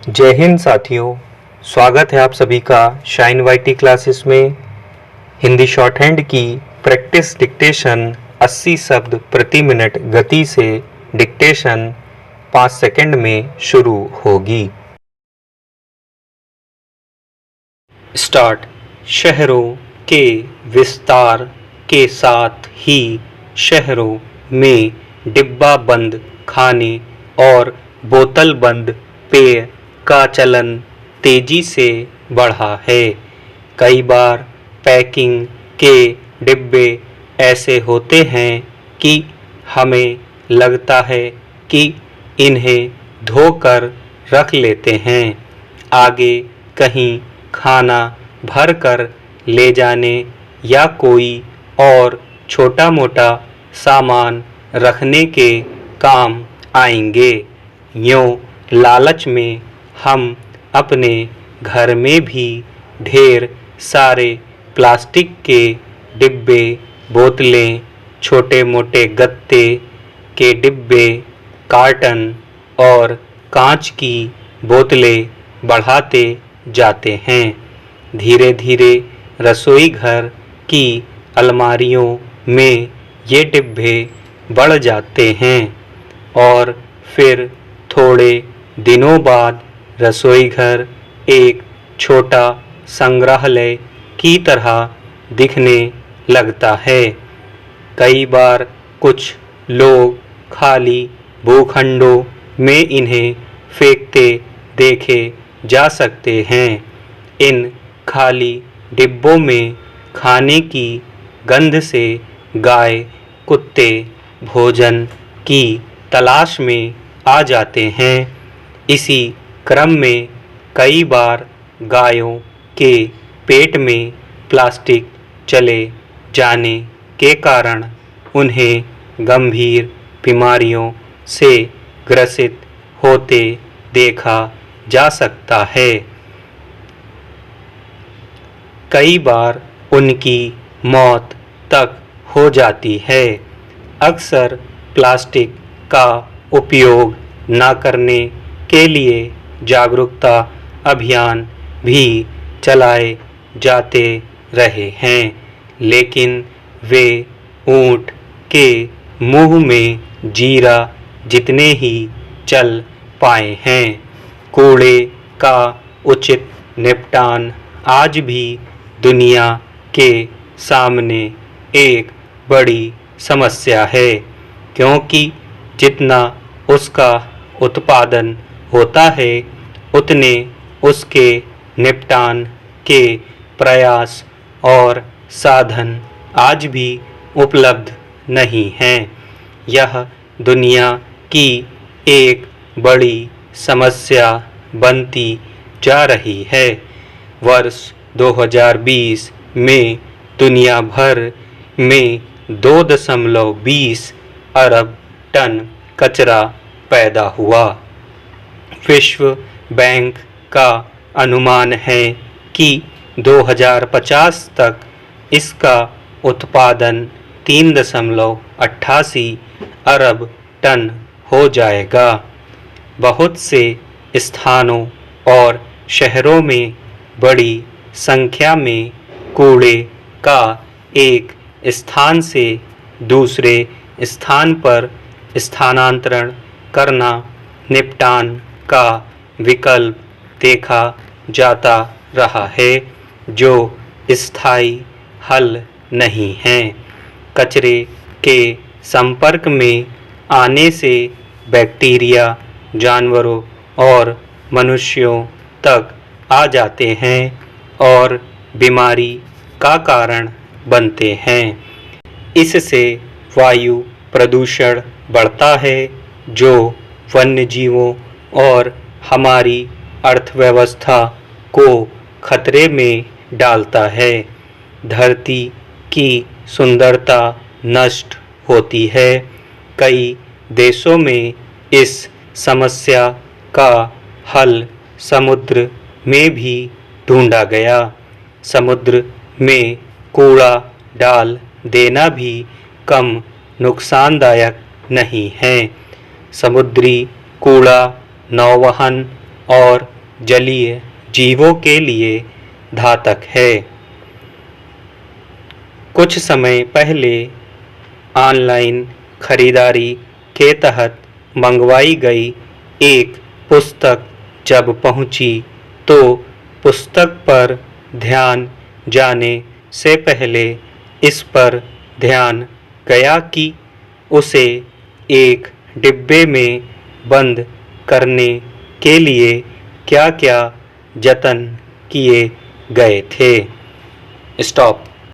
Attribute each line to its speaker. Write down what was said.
Speaker 1: जय हिंद साथियों, स्वागत है आप सभी का शाइन वाईटी क्लासेस में। हिंदी शॉर्ट हैंड की प्रैक्टिस डिक्टेशन 80 शब्द प्रति मिनट गति से डिक्टेशन 5 सेकंड में शुरू होगी। स्टार्ट। शहरों के विस्तार के साथ ही शहरों में डिब्बा बंद खाने और बोतल बंद पेय का चलन तेजी से बढ़ा है। कई बार पैकिंग के डिब्बे ऐसे होते हैं कि हमें लगता है कि इन्हें धोकर रख लेते हैं, आगे कहीं खाना भर कर ले जाने या कोई और छोटा मोटा सामान रखने के काम आएंगे। यूँ लालच में हम अपने घर में भी ढेर सारे प्लास्टिक के डिब्बे, बोतलें, छोटे मोटे गत्ते के डिब्बे, कार्टन और कांच की बोतलें बढ़ाते जाते हैं। धीरे धीरे रसोई घर की अलमारियों में ये डिब्बे बढ़ जाते हैं और फिर थोड़े दिनों बाद रसोई घर एक छोटा संग्रहालय की तरह दिखने लगता है। कई बार कुछ लोग खाली भूखंडों में इन्हें फेंकते देखे जा सकते हैं। इन खाली डिब्बों में खाने की गंध से गाय कुत्ते भोजन की तलाश में आ जाते हैं। इसी क्रम में कई बार गायों के पेट में प्लास्टिक चले जाने के कारण उन्हें गंभीर बीमारियों से ग्रसित होते देखा जा सकता है। कई बार उनकी मौत तक हो जाती है। अक्सर प्लास्टिक का उपयोग न करने के लिए जागरूकता अभियान भी चलाए जाते रहे हैं, लेकिन वे ऊंट के मुंह में जीरा जितने ही चल पाए हैं। कूड़े का उचित निपटान आज भी दुनिया के सामने एक बड़ी समस्या है, क्योंकि जितना उसका उत्पादन होता है उतने उसके निपटान के प्रयास और साधन आज भी उपलब्ध नहीं हैं। यह दुनिया की एक बड़ी समस्या बनती जा रही है। वर्ष 2020 में दुनिया भर में 2.20 अरब टन कचरा पैदा हुआ। विश्व बैंक का अनुमान है कि 2050 तक इसका उत्पादन 3.88 अरब टन हो जाएगा। बहुत से स्थानों और शहरों में बड़ी संख्या में कूड़े का एक स्थान से दूसरे स्थान पर स्थानांतरण करना निपटान का विकल्प देखा जाता रहा है, जो स्थायी हल नहीं है। कचरे के संपर्क में आने से बैक्टीरिया जानवरों और मनुष्यों तक आ जाते हैं और बीमारी का कारण बनते हैं। इससे वायु प्रदूषण बढ़ता है, जो वन्य जीवों और हमारी अर्थव्यवस्था को खतरे में डालता है। धरती की सुंदरता नष्ट होती है। कई देशों में इस समस्या का हल समुद्र में भी ढूंढा गया। समुद्र में कूड़ा डाल देना भी कम नुकसानदायक नहीं है। समुद्री कूड़ा नौवहन और जलीय जीवों के लिए घातक है। कुछ समय पहले ऑनलाइन खरीदारी के तहत मंगवाई गई एक पुस्तक जब पहुंची तो पुस्तक पर ध्यान जाने से पहले इस पर ध्यान गया कि उसे एक डिब्बे में बंद करने के लिए क्या-क्या जतन किए गए थे। स्टॉप।